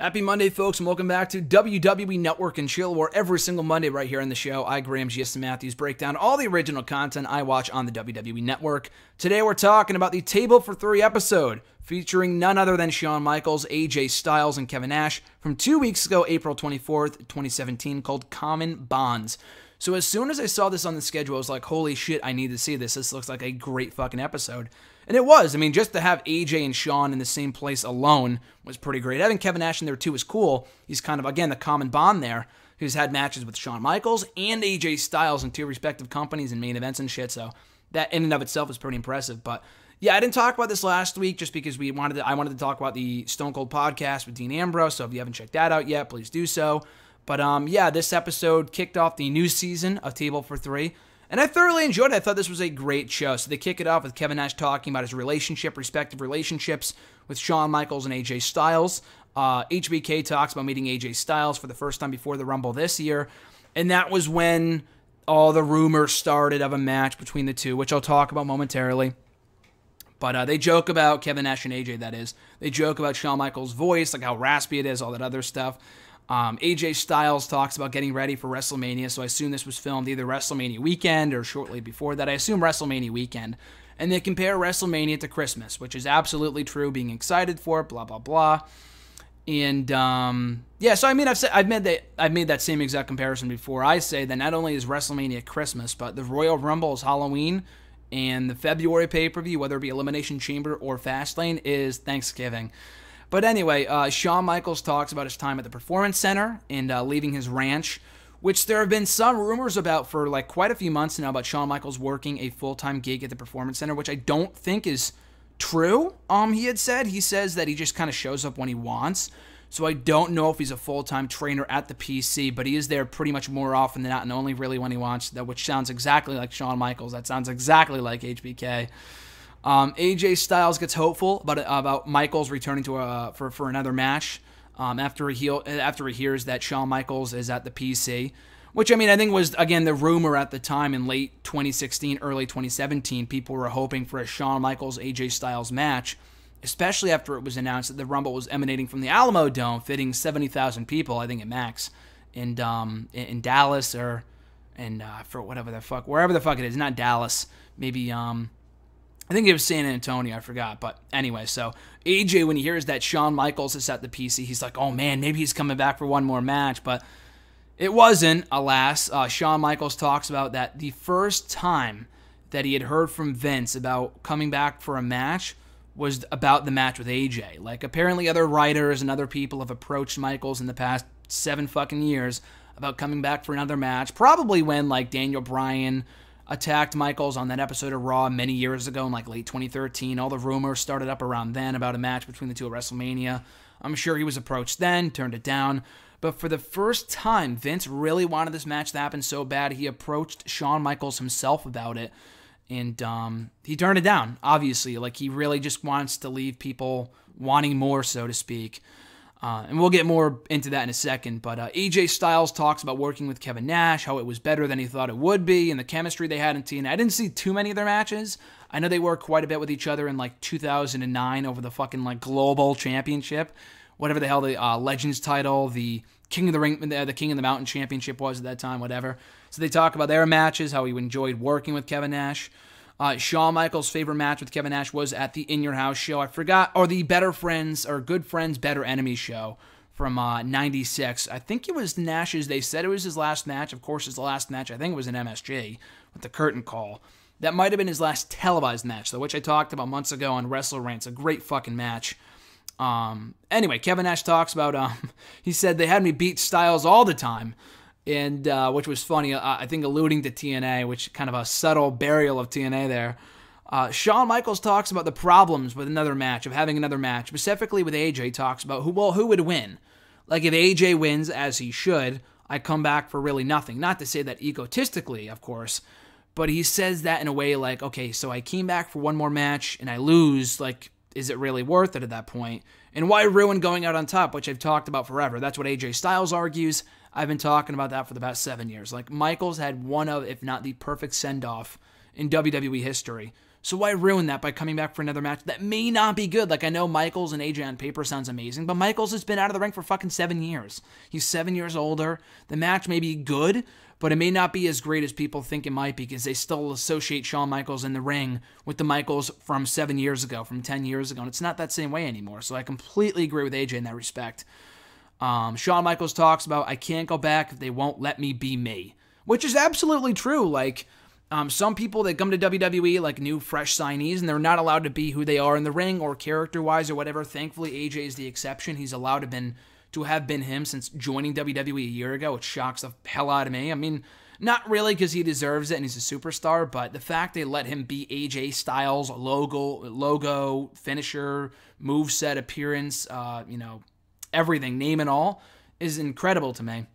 Happy Monday, folks, and welcome back to WWE Network and Chill, where every single Monday right here on the show, I, Graham G.S. Matthews, break down all the original content I watch on the WWE Network. Today we're talking about the Table for Three episode, featuring none other than Shawn Michaels, AJ Styles, and Kevin Nash from 2 weeks ago, April 24th, 2017, called Common Bonds. So as soon as I saw this on the schedule, I was like, holy shit, I need to see this. This looks like a great fucking episode. And it was. I mean, just to have AJ and Shawn in the same place alone was pretty great. Having Kevin Nash in there too is cool. He's kind of, again, the common bond there. He's had matches with Shawn Michaels and AJ Styles in two respective companies and main events and shit. So that in and of itself is pretty impressive. But yeah, I didn't talk about this last week just because I wanted to talk about the Stone Cold podcast with Dean Ambrose. So if you haven't checked that out yet, please do so. But yeah, this episode kicked off the new season of Table for Three. And I thoroughly enjoyed it. I thought this was a great show. So they kick it off with Kevin Nash talking about his respective relationships with Shawn Michaels and AJ Styles. HBK talks about meeting AJ Styles for the first time before the Rumble this year. And that was when all the rumors started of a match between the two, which I'll talk about momentarily. But they joke about Kevin Nash and AJ, that is. They joke about Shawn Michaels' voice, like how raspy it is, all that other stuff. AJ Styles talks about getting ready for WrestleMania, so I assume this was filmed either WrestleMania weekend or shortly before that. I assume WrestleMania weekend. And they compare WrestleMania to Christmas, which is absolutely true, being excited for it, blah, blah, blah. And, yeah, so I mean, I've made that same exact comparison before. I say that not only is WrestleMania Christmas, but the Royal Rumble is Halloween, and the February pay-per-view, whether it be Elimination Chamber or Fastlane, is Thanksgiving. But anyway, Shawn Michaels talks about his time at the Performance Center and leaving his ranch, which there have been some rumors about for like quite a few months now about Shawn Michaels working a full-time gig at the Performance Center, which I don't think is true. He says that he just kind of shows up when he wants. So I don't know if he's a full-time trainer at the PC, but he is there pretty much more often than not, and only really when he wants, which sounds exactly like Shawn Michaels. That sounds exactly like HBK. AJ Styles gets hopeful about Michaels returning to for another match after he hears that Shawn Michaels is at the PC, which I mean I think was again the rumor at the time in late 2016, early 2017. People were hoping for a Shawn Michaels AJ Styles match, especially after it was announced that the Rumble was emanating from the Alamo Dome, fitting 70,000 people, I think at max, in Dallas or for wherever the fuck it is, not Dallas, maybe I think it was San Antonio, I forgot. But anyway, so AJ, when he hears that Shawn Michaels is at the PC, he's like, oh man, maybe he's coming back for one more match. But it wasn't, alas. Shawn Michaels talks about that the first time that he had heard from Vince about coming back for a match was about the match with AJ. Like, apparently other writers and other people have approached Michaels in the past 7 fucking years about coming back for another match. Probably when, like, Daniel Bryan attacked Michaels on that episode of Raw many years ago in like late 2013. All the rumors started up around then about a match between the two at WrestleMania. I'm sure he was approached then, turned it down. But for the first time, Vince really wanted this match to happen so bad, he approached Shawn Michaels himself about it. And he turned it down, obviously. Like, he really just wants to leave people wanting more, so to speak. And we'll get more into that in a second, but AJ Styles talks about working with Kevin Nash, how it was better than he thought it would be, and the chemistry they had in TNA. I didn't see too many of their matches. I know they worked quite a bit with each other in like 2009 over the fucking like Global Championship, whatever the hell the Legends title, the King of the Ring, the King of the Mountain Championship was at that time, whatever. So they talk about their matches, how he enjoyed working with Kevin Nash. Shawn Michaels' favorite match with Kevin Nash was at the In Your House show. I forgot, or the Better Friends, or Good Friends, Better Enemies show from 96. I think it was Nash's. They said it was his last match. Of course, his last match, I think it was in MSG with the curtain call. That might have been his last televised match, though, which I talked about months ago on Wrestle Rants. A great fucking match. Anyway, Kevin Nash talks about, he said they had me beat Styles all the time. And which was funny, I think alluding to TNA, which kind of a subtle burial of TNA there. Shawn Michaels talks about the problems with another match, of having another match, specifically with AJ. Talks about who would win. Like, if AJ wins, as he should, I come back for really nothing. Not to say that egotistically, of course, but he says that in a way like, okay, so I came back for one more match and I lose, like, is it really worth it at that point? And why ruin going out on top, which I've talked about forever? That's what AJ Styles argues. I've been talking about that for the past 7 years. Like, Michaels had one of, if not the perfect send-off in WWE history. So why ruin that by coming back for another match that may not be good? Like, I know Michaels and AJ on paper sounds amazing, but Michaels has been out of the ring for fucking 7 years. He's 7 years older. The match may be good, but it may not be as great as people think it might be, because they still associate Shawn Michaels in the ring with the Michaels from 7 years ago, from 10 years ago, and it's not that same way anymore. So I completely agree with AJ in that respect. Shawn Michaels talks about, I can't go back if they won't let me be me, which is absolutely true. Like, some people that come to WWE, like new, fresh signees, and they're not allowed to be who they are in the ring or character-wise or whatever. Thankfully, AJ is the exception. He's allowed to have been him since joining WWE a year ago, which shocks the hell out of me. I mean, not really, because he deserves it and he's a superstar, but the fact they let him be AJ Styles' logo, finisher, moveset, appearance, everything, name and all, is incredible to me.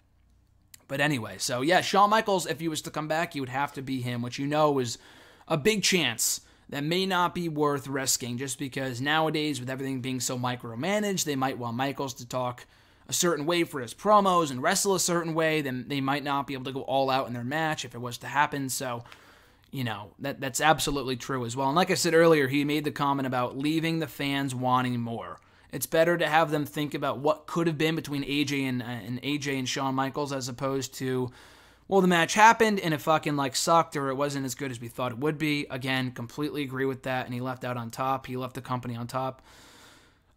But anyway, so yeah, Shawn Michaels, if he was to come back, he would have to be him, which is a big chance that may not be worth risking, just because nowadays, with everything being so micromanaged, they might want Michaels to talk a certain way for his promos and wrestle a certain way. Then they might not be able to go all out in their match if it was to happen. So, that's absolutely true as well. And like I said earlier, he made the comment about leaving the fans wanting more. It's better to have them think about what could have been between AJ and Shawn Michaels, as opposed to, well, the match happened and it fucking sucked, or it wasn't as good as we thought it would be. Again, completely agree with that, and he left out on top. He left the company on top.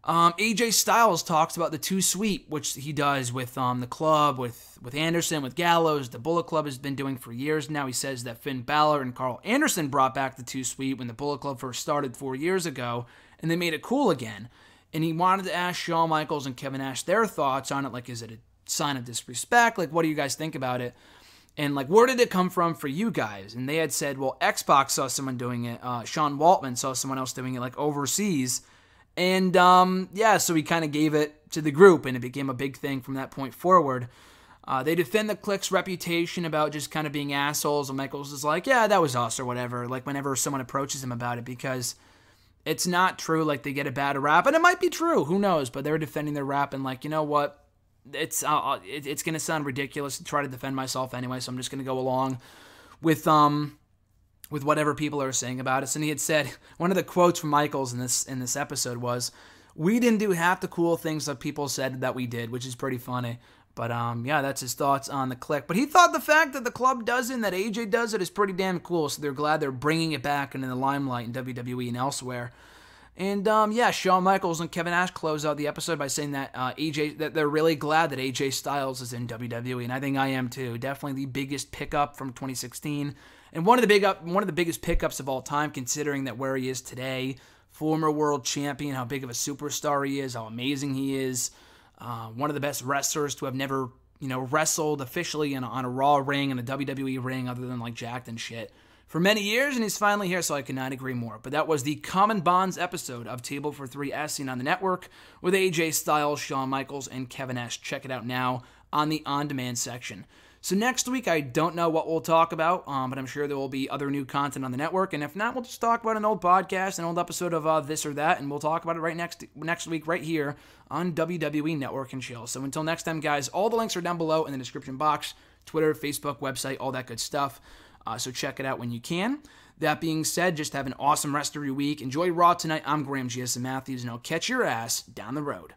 AJ Styles talks about the 2 Sweep, which he does with the club, with Anderson, with Gallows. The Bullet Club has been doing for years now. He says that Finn Balor and Carl Anderson brought back the 2 Sweep when the Bullet Club first started 4 years ago, and they made it cool again. And he wanted to ask Shawn Michaels and Kevin Nash their thoughts on it. Like, is it a sign of disrespect? Like, what do you guys think about it? And, where did it come from for you guys? And they had said, well, Xbox saw someone doing it. Sean Waltman saw someone else doing it, overseas. And, so he kind of gave it to the group, and it became a big thing from that point forward. They defend the Clique's reputation about just kind of being assholes, and Michaels is like, yeah, that was us, or whatever, whenever someone approaches him about it, because it's not true. They get a bad rap, and it might be true. Who knows? But they're defending their rap, and you know what? It's going to sound ridiculous to try to defend myself anyway, so I'm just going to go along with whatever people are saying about us. And he had said, one of the quotes from Michaels in this episode was, "We didn't do half the cool things that people said that we did," which is pretty funny. But that's his thoughts on the Clique. But he thought the fact that the club does it and that AJ does it is pretty damn cool. So they're glad they're bringing it back into the limelight in WWE and elsewhere. And Shawn Michaels and Kevin Nash close out the episode by saying that that they're really glad that AJ Styles is in WWE, and I think I am too. Definitely the biggest pickup from 2016, and one of the biggest pickups of all time, considering that where he is today, former world champion, how big of a superstar he is, how amazing he is. One of the best wrestlers to have never, wrestled officially on a Raw ring and a WWE ring other than Jacked and shit for many years, and he's finally here, so I could not agree more. But that was the Common Bonds episode of Table for Three as seen on the network with AJ Styles, Shawn Michaels, and Kevin Nash. Check it out now on the on-demand section. So next week, I don't know what we'll talk about, but I'm sure there will be other new content on the network. And if not, we'll just talk about an old podcast, an old episode of This or That, and we'll talk about it right next week right here on WWE Network and Chill. So until next time, guys, all the links are down below in the description box. Twitter, Facebook, website, all that good stuff. So check it out when you can. That being said, just have an awesome rest of your week. Enjoy Raw tonight. I'm Graham G.S. Matthews, and I'll catch your ass down the road.